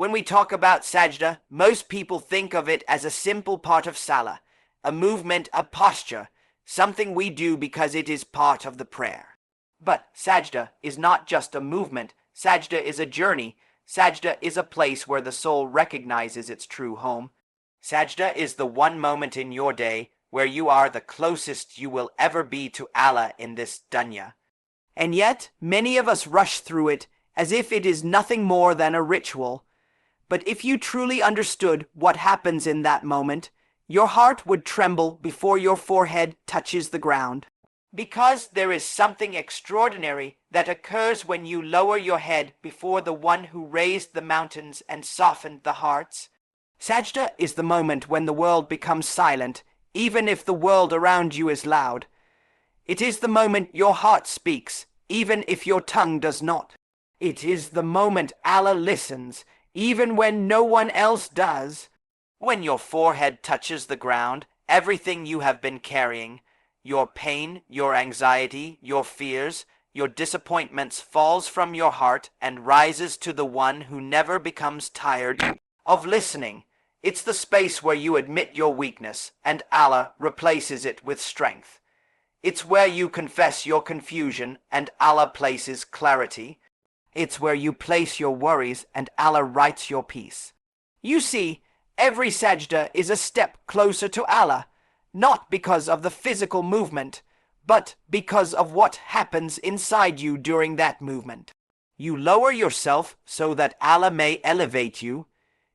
When we talk about sajda, most people think of it as a simple part of salah, a movement, a posture, something we do because it is part of the prayer. But sajda is not just a movement. Sajda is a journey. Sajda is a place where the soul recognizes its true home. Sajda is the one moment in your day where you are the closest you will ever be to Allah in this dunya. And yet, many of us rush through it as if it is nothing more than a ritual. But if you truly understood what happens in that moment, your heart would tremble before your forehead touches the ground. Because there is something extraordinary that occurs when you lower your head before the one who raised the mountains and softened the hearts. Sajda is the moment when the world becomes silent, even if the world around you is loud. It is the moment your heart speaks, even if your tongue does not. It is the moment Allah listens, even when no one else does. When your forehead touches the ground, everything you have been carrying, your pain, your anxiety, your fears, your disappointments falls from your heart and rises to the one who never becomes tired of listening. It's the space where you admit your weakness and Allah replaces it with strength. It's where you confess your confusion and Allah places clarity. It's where you place your worries and Allah writes your peace. You see, every sajda is a step closer to Allah, not because of the physical movement, but because of what happens inside you during that movement. You lower yourself so that Allah may elevate you.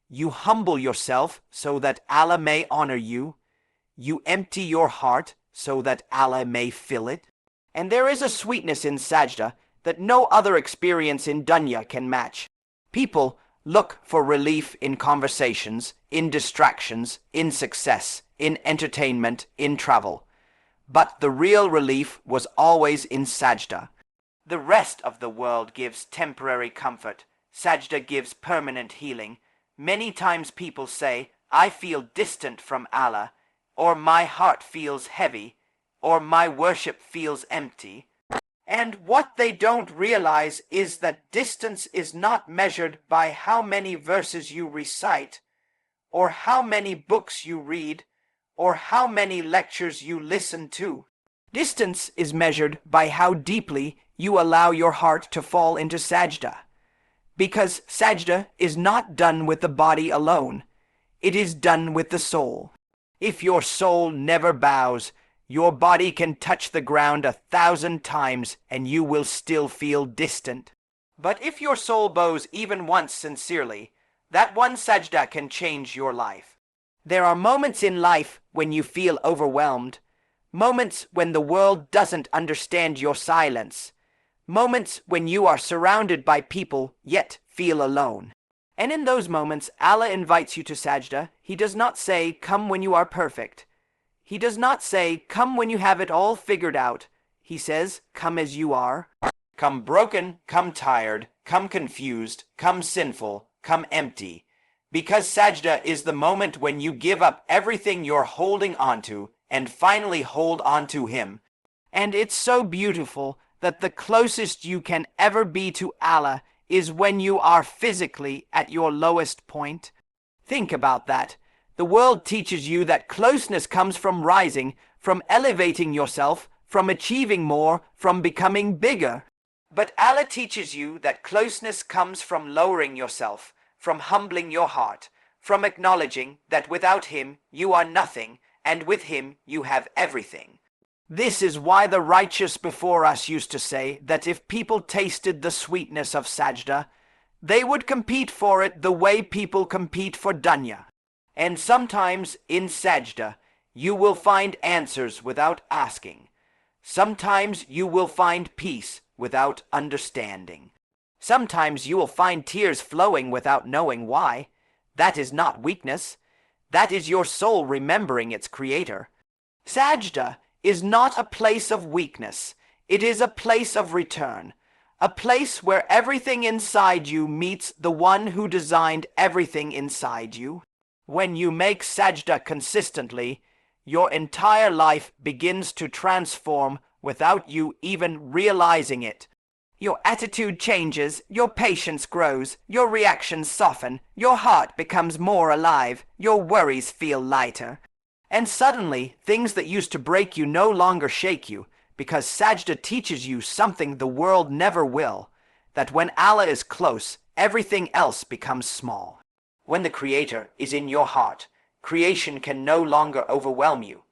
You humble yourself so that Allah may honor you. You empty your heart so that Allah may fill it. And there is a sweetness in sajda that no other experience in dunya can match. People look for relief in conversations, in distractions, in success, in entertainment, in travel. But the real relief was always in sajda. The rest of the world gives temporary comfort. Sajda gives permanent healing. Many times people say, I feel distant from Allah, or my heart feels heavy, or my worship feels empty. And what they don't realize is that distance is not measured by how many verses you recite, or how many books you read, or how many lectures you listen to. Distance is measured by how deeply you allow your heart to fall into sajda. Because sajda is not done with the body alone. It is done with the soul. If your soul never bows, your body can touch the ground 1,000 times and you will still feel distant. But if your soul bows even once sincerely, that one sajda can change your life. There are moments in life when you feel overwhelmed, moments when the world doesn't understand your silence, moments when you are surrounded by people yet feel alone. And in those moments, Allah invites you to sajda. He does not say, come when you are perfect. He does not say, come when you have it all figured out. He says, come as you are. Come broken, come tired, come confused, come sinful, come empty. Because sajda is the moment when you give up everything you're holding onto and finally hold onto Him. And it's so beautiful that the closest you can ever be to Allah is when you are physically at your lowest point. Think about that. The world teaches you that closeness comes from rising, from elevating yourself, from achieving more, from becoming bigger. But Allah teaches you that closeness comes from lowering yourself, from humbling your heart, from acknowledging that without Him you are nothing, and with Him you have everything. This is why the righteous before us used to say that if people tasted the sweetness of sajda, they would compete for it the way people compete for dunya. And sometimes in sajda, you will find answers without asking. Sometimes you will find peace without understanding. Sometimes you will find tears flowing without knowing why. That is not weakness. That is your soul remembering its creator. Sajda is not a place of weakness. It is a place of return. A place where everything inside you meets the one who designed everything inside you. When you make sajda consistently, your entire life begins to transform without you even realizing it. Your attitude changes, your patience grows, your reactions soften, your heart becomes more alive, your worries feel lighter. And suddenly, things that used to break you no longer shake you, because Sajda teaches you something the world never will, that when Allah is close, everything else becomes small. When the Creator is in your heart, creation can no longer overwhelm you.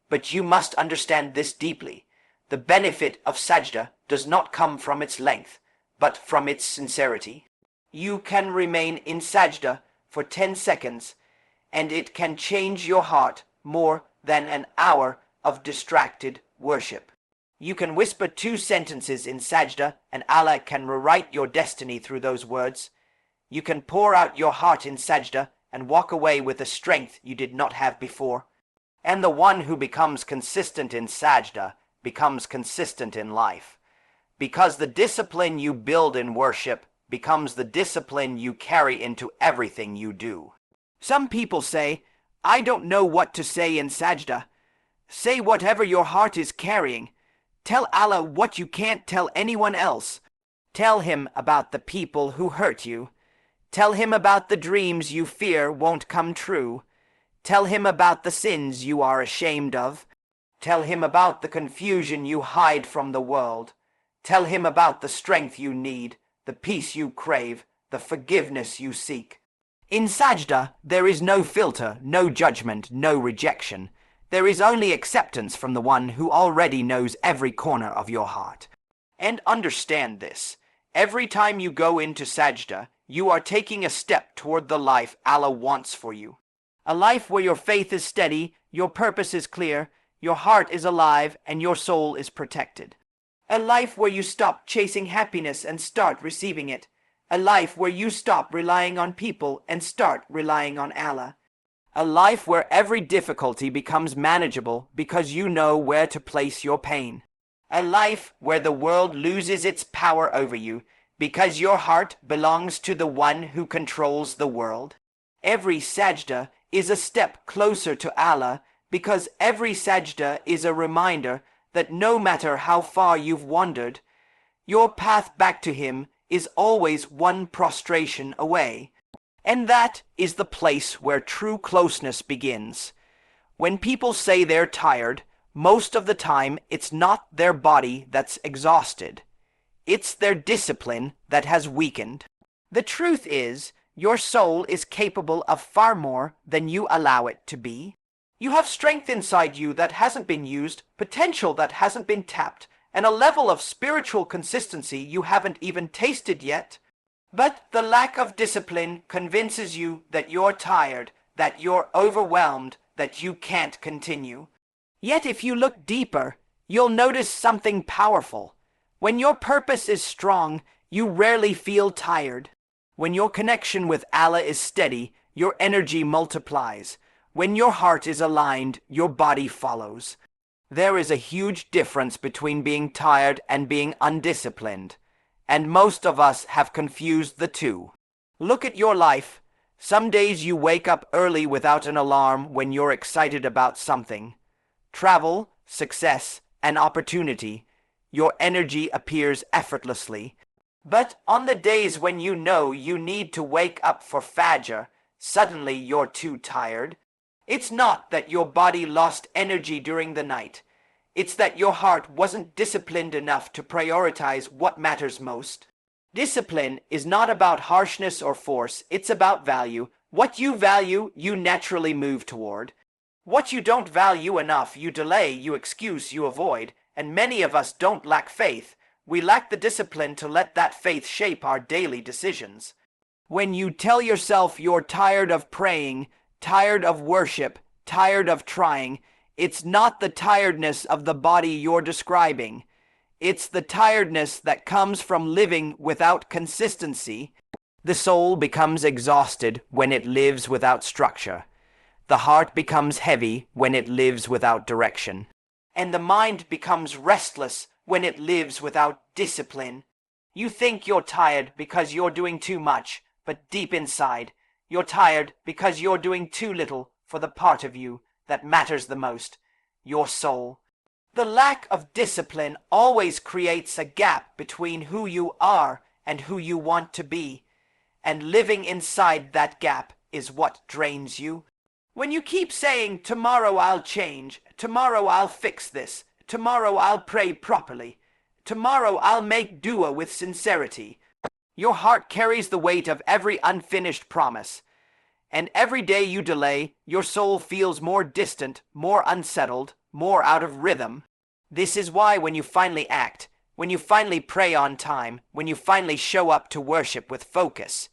But you must understand this deeply. The benefit of Sajda does not come from its length, but from its sincerity. You can remain in Sajda for 10 seconds, and it can change your heart more than an hour of distracted worship. You can whisper 2 sentences in Sajda, and Allah can rewrite your destiny through those words. You can pour out your heart in Sajda and walk away with a strength you did not have before. And the one who becomes consistent in Sajda becomes consistent in life, because the discipline you build in worship becomes the discipline you carry into everything you do. Some people say, I don't know what to say in Sajda. Say whatever your heart is carrying. Tell Allah what you can't tell anyone else. Tell Him about the people who hurt you. Tell Him about the dreams you fear won't come true. Tell Him about the sins you are ashamed of. Tell Him about the confusion you hide from the world. Tell Him about the strength you need, the peace you crave, the forgiveness you seek. In Sajda, there is no filter, no judgment, no rejection. There is only acceptance from the one who already knows every corner of your heart. And understand this. Every time you go into Sajda, you are taking a step toward the life Allah wants for you. A life where your faith is steady, your purpose is clear, your heart is alive, and your soul is protected. A life where you stop chasing happiness and start receiving it. A life where you stop relying on people and start relying on Allah. A life where every difficulty becomes manageable because you know where to place your pain. A life where the world loses its power over you because your heart belongs to the one who controls the world. Every Sajda is a step closer to Allah, because every Sajda is a reminder that no matter how far you've wandered, your path back to Him is always one prostration away. And that is the place where true closeness begins. When people say they're tired, most of the time it's not their body that's exhausted. It's their discipline that has weakened. The truth is, your soul is capable of far more than you allow it to be. You have strength inside you that hasn't been used, potential that hasn't been tapped, and a level of spiritual consistency you haven't even tasted yet. But the lack of discipline convinces you that you're tired, that you're overwhelmed, that you can't continue. Yet if you look deeper, you'll notice something powerful. When your purpose is strong, you rarely feel tired. When your connection with Allah is steady, your energy multiplies. When your heart is aligned, your body follows. There is a huge difference between being tired and being undisciplined, and most of us have confused the two. Look at your life. Some days you wake up early without an alarm when you're excited about something. Travel, success, and opportunity. Your energy appears effortlessly. But on the days when you know you need to wake up for Fajr, suddenly you're too tired. It's not that your body lost energy during the night. It's that your heart wasn't disciplined enough to prioritize what matters most. Discipline is not about harshness or force, it's about value. What you value, you naturally move toward. What you don't value enough, you delay, you excuse, you avoid. And many of us don't lack faith. We lack the discipline to let that faith shape our daily decisions. When you tell yourself you're tired of praying, tired of worship, tired of trying, it's not the tiredness of the body you're describing. It's the tiredness that comes from living without consistency. The soul becomes exhausted when it lives without structure. The heart becomes heavy when it lives without direction. And the mind becomes restless when it lives without discipline. You think you're tired because you're doing too much, but deep inside, you're tired because you're doing too little for the part of you that matters the most, your soul. The lack of discipline always creates a gap between who you are and who you want to be, and living inside that gap is what drains you. When you keep saying, tomorrow I'll change, tomorrow I'll fix this, tomorrow I'll pray properly, tomorrow I'll make dua with sincerity, your heart carries the weight of every unfinished promise. And every day you delay, your soul feels more distant, more unsettled, more out of rhythm. This is why when you finally act, when you finally pray on time, when you finally show up to worship with focus,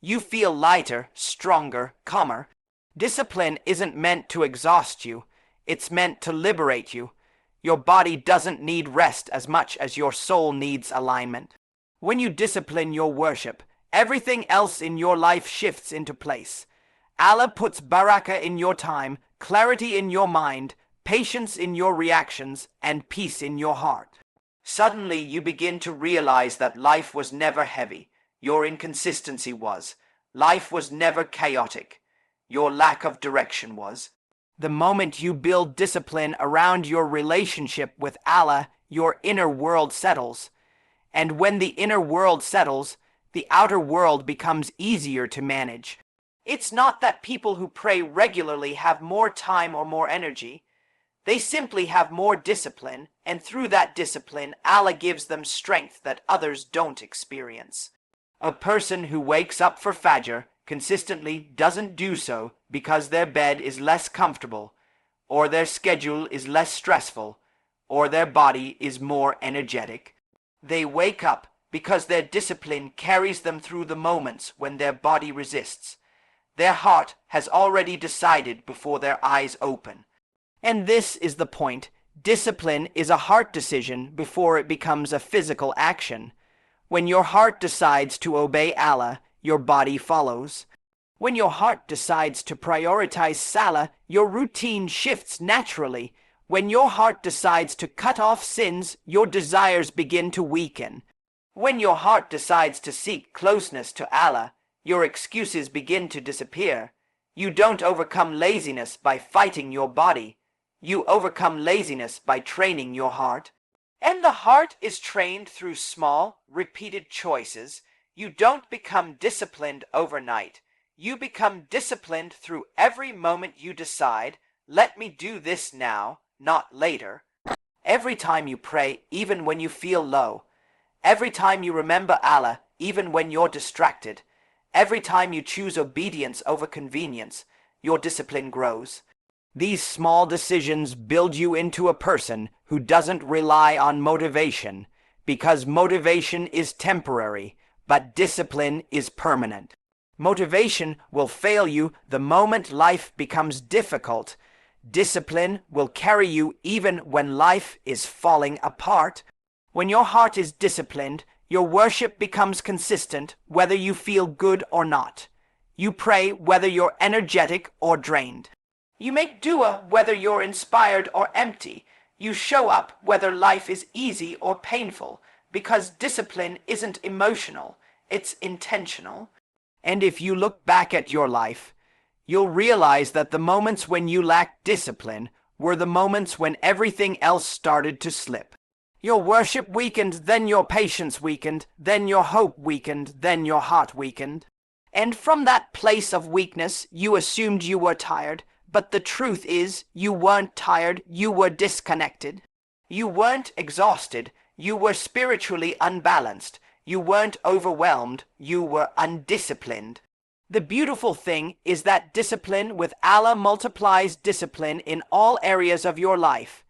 you feel lighter, stronger, calmer. Discipline isn't meant to exhaust you. It's meant to liberate you. Your body doesn't need rest as much as your soul needs alignment. When you discipline your worship, everything else in your life shifts into place. Allah puts barakah in your time, clarity in your mind, patience in your reactions, and peace in your heart. Suddenly you begin to realize that life was never heavy. Your inconsistency was. Life was never chaotic. Your lack of direction was. The moment you build discipline around your relationship with Allah, your inner world settles. And when the inner world settles, the outer world becomes easier to manage. It's not that people who pray regularly have more time or more energy. They simply have more discipline, and through that discipline, Allah gives them strength that others don't experience. A person who wakes up for Fajr consistently doesn't do so because their bed is less comfortable, or their schedule is less stressful, or their body is more energetic. They wake up because their discipline carries them through the moments when their body resists. Their heart has already decided before their eyes open. And this is the point. Discipline is a heart decision before it becomes a physical action. When your heart decides to obey Allah, your body follows. When your heart decides to prioritize Salah, your routine shifts naturally. When your heart decides to cut off sins, your desires begin to weaken. When your heart decides to seek closeness to Allah, your excuses begin to disappear. You don't overcome laziness by fighting your body. You overcome laziness by training your heart. And the heart is trained through small, repeated choices. You don't become disciplined overnight. You become disciplined through every moment you decide, let me do this now, not later. Every time you pray, even when you feel low. Every time you remember Allah, even when you're distracted. Every time you choose obedience over convenience, your discipline grows. These small decisions build you into a person who doesn't rely on motivation, because motivation is temporary, but discipline is permanent. Motivation will fail you the moment life becomes difficult. Discipline will carry you even when life is falling apart. When your heart is disciplined, your worship becomes consistent whether you feel good or not. You pray whether you're energetic or drained. You make dua whether you're inspired or empty. You show up whether life is easy or painful, because discipline isn't emotional, it's intentional. And if you look back at your life, you'll realize that the moments when you lacked discipline were the moments when everything else started to slip. Your worship weakened, then your patience weakened, then your hope weakened, then your heart weakened. And from that place of weakness, you assumed you were tired, but the truth is, you weren't tired, you were disconnected. You weren't exhausted, you were spiritually unbalanced. You weren't overwhelmed, you were undisciplined. The beautiful thing is that discipline with Allah multiplies discipline in all areas of your life.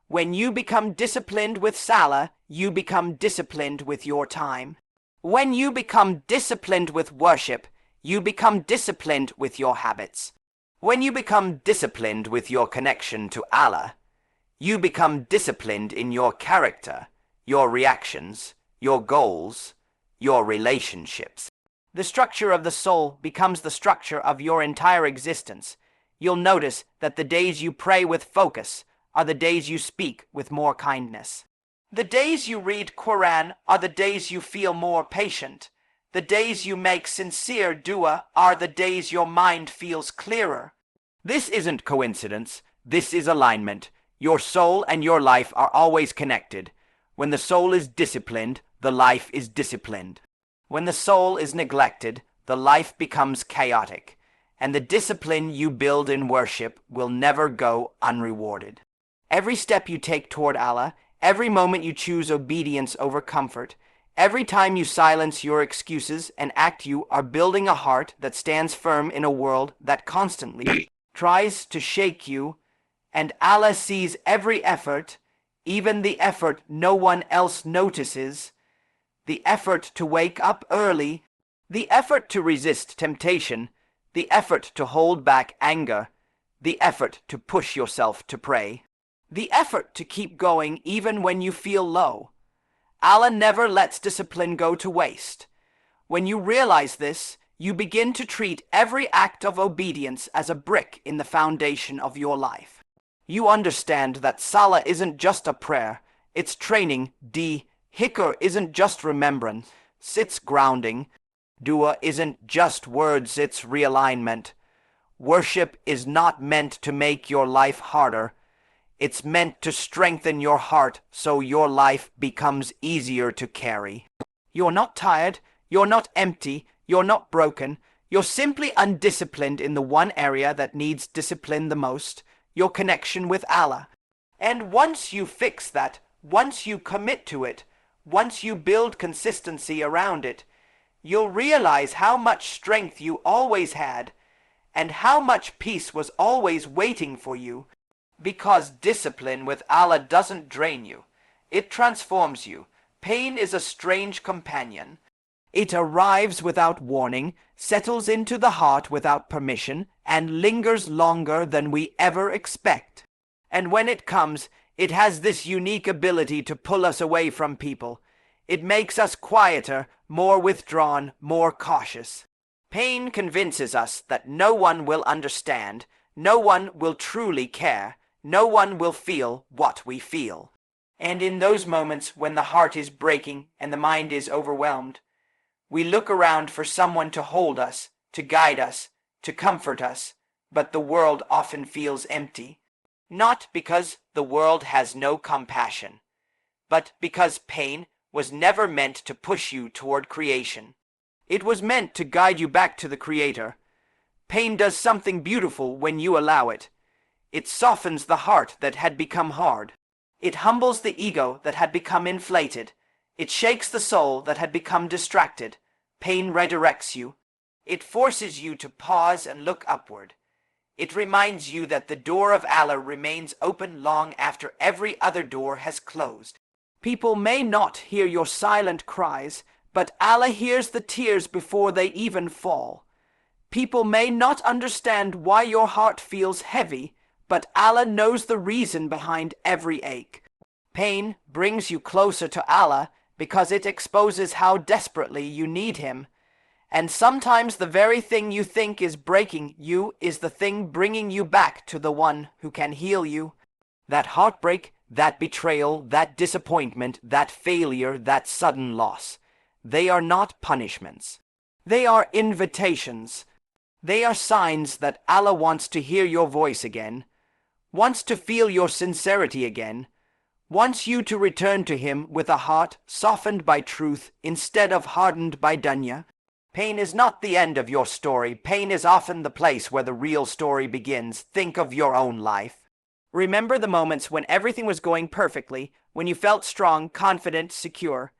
When you become disciplined with Salah, you become disciplined with your time. When you become disciplined with worship, you become disciplined with your habits. When you become disciplined with your connection to Allah, you become disciplined in your character, your reactions, your goals, your relationships. The structure of the soul becomes the structure of your entire existence. You'll notice that the days you pray with focus are the days you speak with more kindness. The days you read Quran are the days you feel more patient. The days you make sincere dua are the days your mind feels clearer. This isn't coincidence. This is alignment. Your soul and your life are always connected. When the soul is disciplined, the life is disciplined. When the soul is neglected, the life becomes chaotic, and the discipline you build in worship will never go unrewarded. Every step you take toward Allah, every moment you choose obedience over comfort, every time you silence your excuses and act, you are building a heart that stands firm in a world that constantly tries to shake you, and Allah sees every effort, even the effort no one else notices, the effort to wake up early, the effort to resist temptation, the effort to hold back anger, the effort to push yourself to pray, the effort to keep going even when you feel low. Allah never lets discipline go to waste. When you realize this, you begin to treat every act of obedience as a brick in the foundation of your life. You understand that Salah isn't just a prayer, it's training. Hikr isn't just remembrance, it's grounding. Dua isn't just words, it's realignment. Worship is not meant to make your life harder. It's meant to strengthen your heart so your life becomes easier to carry. You're not tired, you're not empty, you're not broken. You're simply undisciplined in the one area that needs discipline the most, your connection with Allah. And once you fix that, once you commit to it, once you build consistency around it, you'll realize how much strength you always had and how much peace was always waiting for you. Because discipline with Allah doesn't drain you, it transforms you. Pain is a strange companion. It arrives without warning, settles into the heart without permission, and lingers longer than we ever expect. And when it comes, it has this unique ability to pull us away from people. It makes us quieter, more withdrawn, more cautious. Pain convinces us that no one will understand, no one will truly care, no one will feel what we feel. And in those moments when the heart is breaking and the mind is overwhelmed, we look around for someone to hold us, to guide us, to comfort us, but the world often feels empty. Not because the world has no compassion, but because pain was never meant to push you toward creation. It was meant to guide you back to the Creator. Pain does something beautiful when you allow it. It softens the heart that had become hard. It humbles the ego that had become inflated. It shakes the soul that had become distracted. Pain redirects you. It forces you to pause and look upward. It reminds you that the door of Allah remains open long after every other door has closed. People may not hear your silent cries, but Allah hears the tears before they even fall. People may not understand why your heart feels heavy, but Allah knows the reason behind every ache. Pain brings you closer to Allah because it exposes how desperately you need Him. And sometimes the very thing you think is breaking you is the thing bringing you back to the one who can heal you. That heartbreak, that betrayal, that disappointment, that failure, that sudden loss, they are not punishments. They are invitations. They are signs that Allah wants to hear your voice again, wants to feel your sincerity again, wants you to return to Him with a heart softened by truth instead of hardened by dunya. Pain is not the end of your story. Pain is often the place where the real story begins. Think of your own life. Remember the moments when everything was going perfectly, when you felt strong, confident, secure.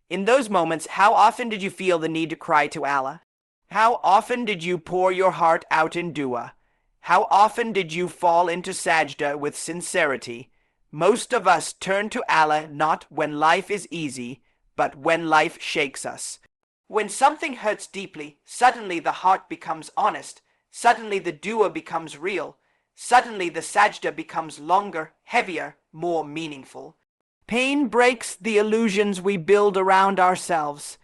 In those moments, how often did you feel the need to cry to Allah? How often did you pour your heart out in dua? How often did you fall into sajda with sincerity? Most of us turn to Allah not when life is easy, but when life shakes us. When something hurts deeply, suddenly the heart becomes honest, suddenly the dua becomes real, suddenly the sajda becomes longer, heavier, more meaningful. Pain breaks the illusions we build around ourselves.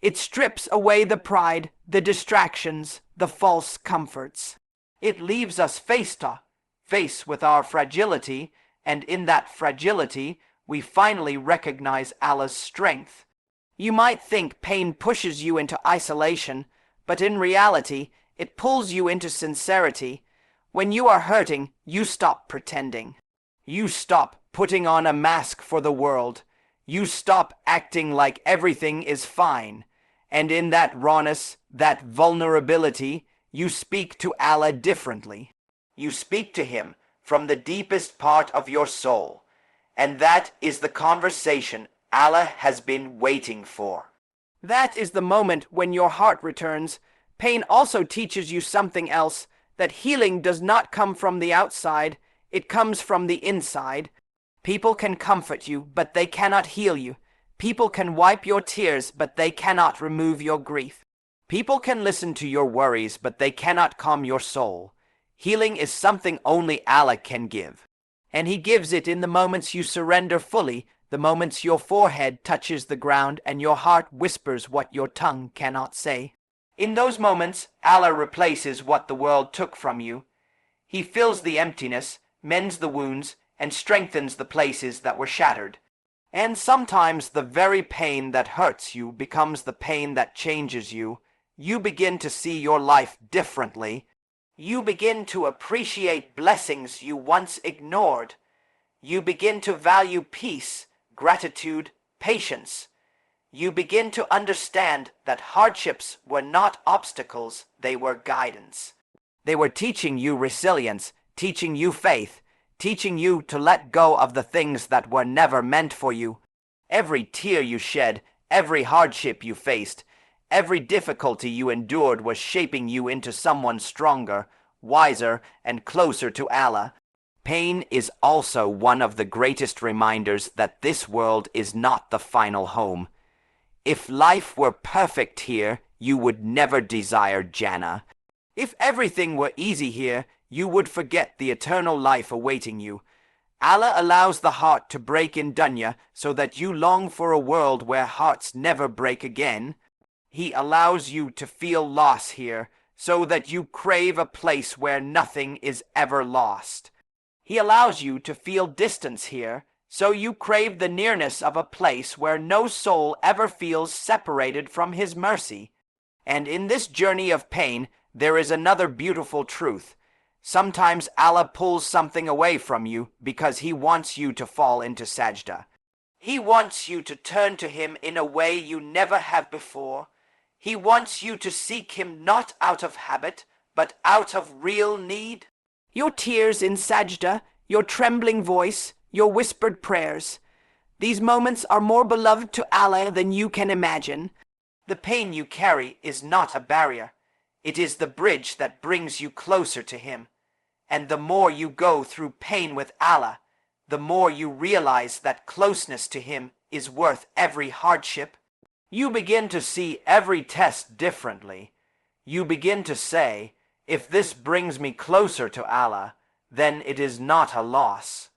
It strips away the pride, the distractions, the false comforts. It leaves us face to face with our fragility, and in that fragility, we finally recognize Allah's strength. You might think pain pushes you into isolation, but in reality, it pulls you into sincerity. When you are hurting, you stop pretending. You stop putting on a mask for the world. You stop acting like everything is fine. And in that rawness, that vulnerability, you speak to Allah differently. You speak to Him from the deepest part of your soul. And that is the conversation Allah has been waiting for. That is the moment when your heart returns. Pain also teaches you something else, that healing does not come from the outside, it comes from the inside. People can comfort you, but they cannot heal you. People can wipe your tears, but they cannot remove your grief. People can listen to your worries, but they cannot calm your soul. Healing is something only Allah can give. And He gives it in the moments you surrender fully, the moments your forehead touches the ground and your heart whispers what your tongue cannot say. In those moments, Allah replaces what the world took from you. He fills the emptiness, mends the wounds, and strengthens the places that were shattered. And sometimes the very pain that hurts you becomes the pain that changes you. You begin to see your life differently. You begin to appreciate blessings you once ignored. You begin to value peace, gratitude, patience. You begin to understand that hardships were not obstacles, they were guidance. They were teaching you resilience, teaching you faith, teaching you to let go of the things that were never meant for you. Every tear you shed, every hardship you faced, every difficulty you endured was shaping you into someone stronger, wiser, and closer to Allah. Pain is also one of the greatest reminders that this world is not the final home. If life were perfect here, you would never desire Jannah. If everything were easy here, you would forget the eternal life awaiting you. Allah allows the heart to break in dunya so that you long for a world where hearts never break again. He allows you to feel loss here so that you crave a place where nothing is ever lost. He allows you to feel distance here so you crave the nearness of a place where no soul ever feels separated from His mercy. And in this journey of pain, there is another beautiful truth. Sometimes Allah pulls something away from you because He wants you to fall into sajda. He wants you to turn to Him in a way you never have before. He wants you to seek Him not out of habit, but out of real need. Your tears in sajda, your trembling voice, your whispered prayers. These moments are more beloved to Allah than you can imagine. The pain you carry is not a barrier. It is the bridge that brings you closer to Him. And the more you go through pain with Allah, the more you realize that closeness to Him is worth every hardship. You begin to see every test differently. You begin to say, if this brings me closer to Allah, then it is not a loss.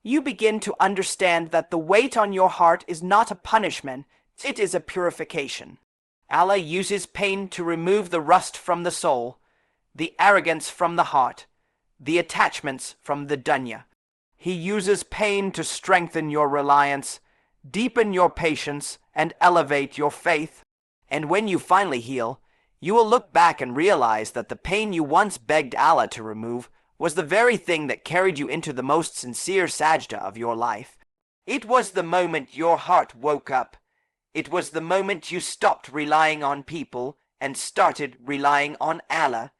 You begin to understand that the weight on your heart is not a punishment, it is a purification. Allah uses pain to remove the rust from the soul, the arrogance from the heart, the attachments from the dunya. He uses pain to strengthen your reliance, deepen your patience, and elevate your faith. And when you finally heal, you will look back and realize that the pain you once begged Allah to remove was the very thing that carried you into the most sincere sajda of your life. It was the moment your heart woke up. It was the moment you stopped relying on people and started relying on Allah.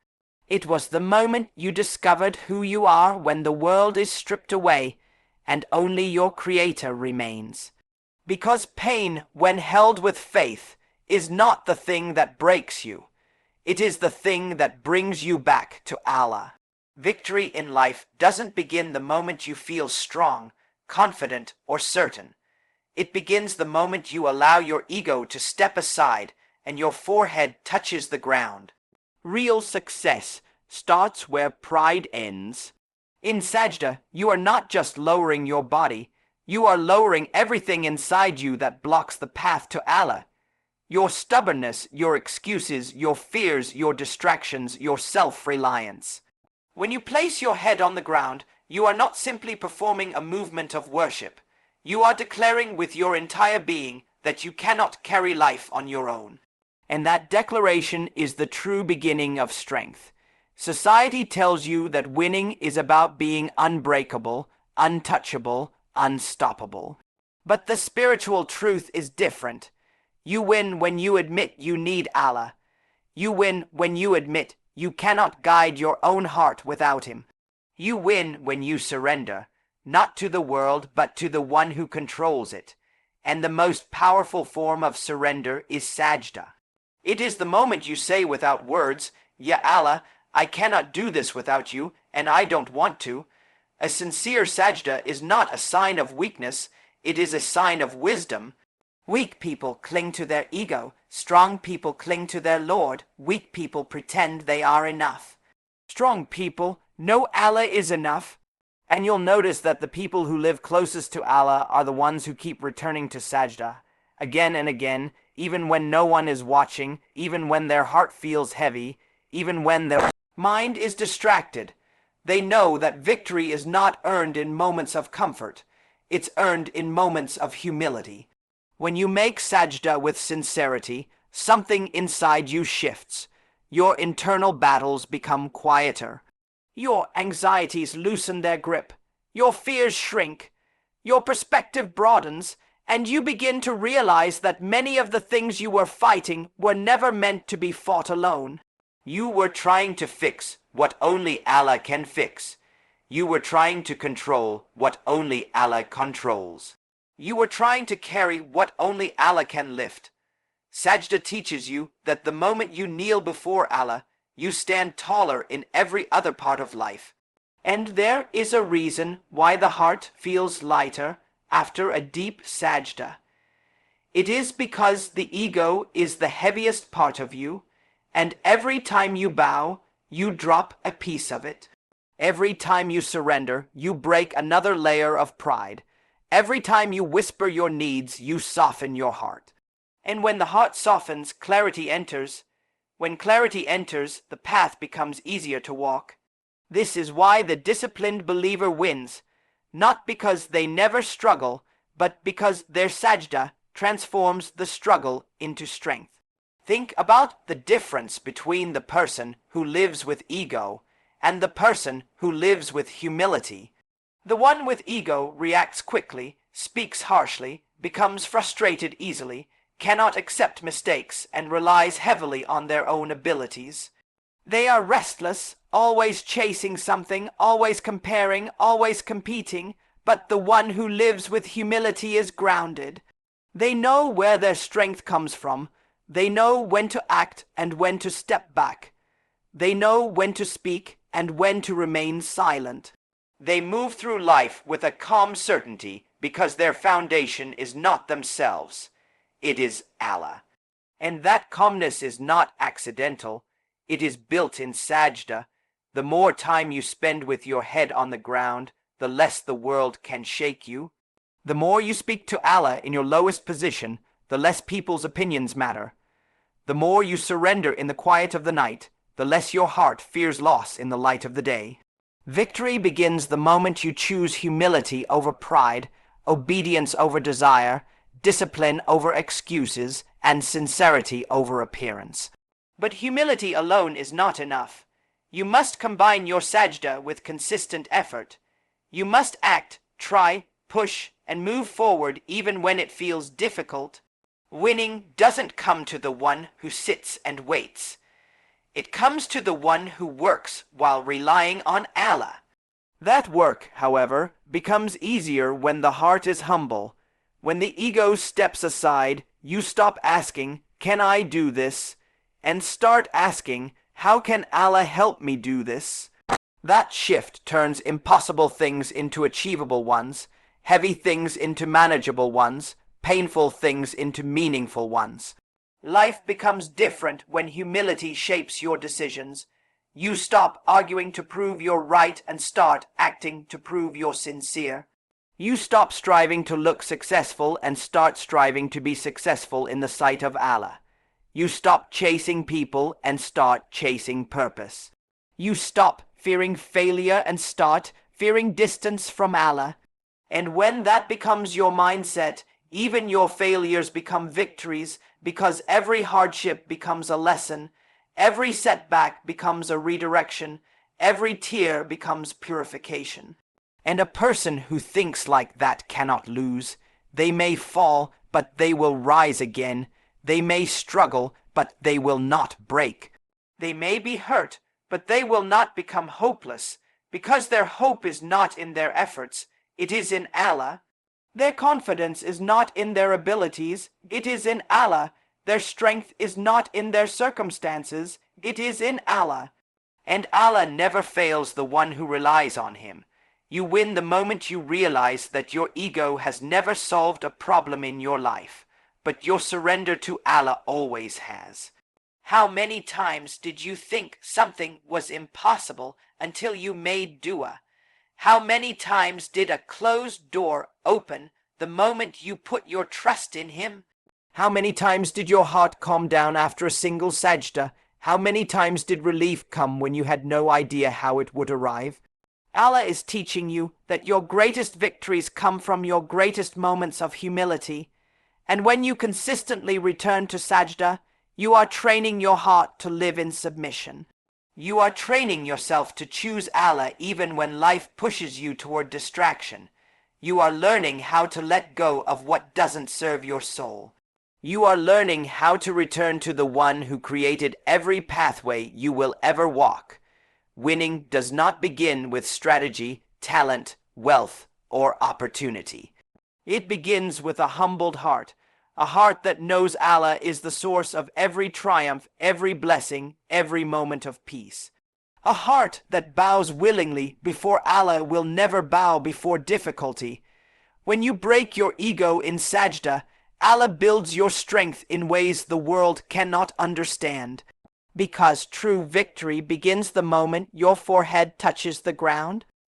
It was the moment you discovered who you are when the world is stripped away and only your Creator remains. Because pain, when held with faith, is not the thing that breaks you. It is the thing that brings you back to Allah. Victory in life doesn't begin the moment you feel strong, confident, or certain. It begins the moment you allow your ego to step aside and your forehead touches the ground. Real success starts where pride ends. In sajda, you are not just lowering your body, you are lowering everything inside you that blocks the path to Allah. Your stubbornness, your excuses, your fears, your distractions, your self-reliance. When you place your head on the ground, you are not simply performing a movement of worship. You are declaring with your entire being that you cannot carry life on your own. And that declaration is the true beginning of strength. Society tells you that winning is about being unbreakable, untouchable, unstoppable. But the spiritual truth is different. You win when you admit you need Allah. You win when you admit you cannot guide your own heart without Him. You win when you surrender, not to the world but to the one who controls it. And the most powerful form of surrender is sajda. It is the moment you say without words, Ya Allah, I cannot do this without you, and I don't want to. A sincere sajda is not a sign of weakness, it is a sign of wisdom. Weak people cling to their ego, strong people cling to their Lord, weak people pretend they are enough. Strong people know Allah is enough. And you'll notice that the people who live closest to Allah are the ones who keep returning to sajda, again and again, even when no one is watching, even when their heart feels heavy, even when their mind is distracted. They know that victory is not earned in moments of comfort. It's earned in moments of humility. When you make sajda with sincerity, something inside you shifts. Your internal battles become quieter. Your anxieties loosen their grip. Your fears shrink. Your perspective broadens, and you begin to realize that many of the things you were fighting were never meant to be fought alone. You were trying to fix what only Allah can fix. You were trying to control what only Allah controls. You were trying to carry what only Allah can lift. Sajda teaches you that the moment you kneel before Allah, you stand taller in every other part of life. And there is a reason why the heart feels lighter after a deep sajda. It is because the ego is the heaviest part of you, and every time you bow, you drop a piece of it. Every time you surrender, you break another layer of pride. Every time you whisper your needs, you soften your heart. And when the heart softens, clarity enters. When clarity enters, the path becomes easier to walk. This is why the disciplined believer wins, not because they never struggle, but because their sajda transforms the struggle into strength. Think about the difference between the person who lives with ego and the person who lives with humility. The one with ego reacts quickly, speaks harshly, becomes frustrated easily, cannot accept mistakes, and relies heavily on their own abilities. They are restless, always chasing something, always comparing, always competing, but the one who lives with humility is grounded. They know where their strength comes from. They know when to act and when to step back. They know when to speak and when to remain silent. They move through life with a calm certainty because their foundation is not themselves. It is Allah. And that calmness is not accidental. It is built in sajda. The more time you spend with your head on the ground, the less the world can shake you. The more you speak to Allah in your lowest position, the less people's opinions matter. The more you surrender in the quiet of the night, the less your heart fears loss in the light of the day. Victory begins the moment you choose humility over pride, obedience over desire, discipline over excuses, and sincerity over appearance. But humility alone is not enough. You must combine your sajda with consistent effort. You must act, try, push, and move forward even when it feels difficult. Winning doesn't come to the one who sits and waits. It comes to the one who works while relying on Allah. That work, however, becomes easier when the heart is humble. When the ego steps aside, you stop asking, "Can I do this?" and start asking, "How can Allah help me do this?" That shift turns impossible things into achievable ones, heavy things into manageable ones, painful things into meaningful ones. Life becomes different when humility shapes your decisions. You stop arguing to prove you're right and start acting to prove you're sincere. You stop striving to look successful and start striving to be successful in the sight of Allah. You stop chasing people and start chasing purpose. You stop fearing failure and start fearing distance from Allah. And when that becomes your mindset, even your failures become victories, because every hardship becomes a lesson, every setback becomes a redirection, every tear becomes purification. And a person who thinks like that cannot lose. They may fall, but they will rise again. They may struggle, but they will not break. They may be hurt, but they will not become hopeless, because their hope is not in their efforts, it is in Allah. Their confidence is not in their abilities, it is in Allah. Their strength is not in their circumstances, it is in Allah. And Allah never fails the one who relies on Him. You win the moment you realize that your ego has never solved a problem in your life, but your surrender to Allah always has. How many times did you think something was impossible until you made dua? How many times did a closed door open the moment you put your trust in Him? How many times did your heart calm down after a single sajda? How many times did relief come when you had no idea how it would arrive? Allah is teaching you that your greatest victories come from your greatest moments of humility. And when you consistently return to sajda, you are training your heart to live in submission. You are training yourself to choose Allah even when life pushes you toward distraction. You are learning how to let go of what doesn't serve your soul. You are learning how to return to the one who created every pathway you will ever walk. Winning does not begin with strategy, talent, wealth, or opportunity. It begins with a humbled heart, a heart that knows Allah is the source of every triumph, every blessing, every moment of peace. A heart that bows willingly before Allah will never bow before difficulty. When you break your ego in sajda, Allah builds your strength in ways the world cannot understand. Because true victory begins the moment your forehead touches the ground.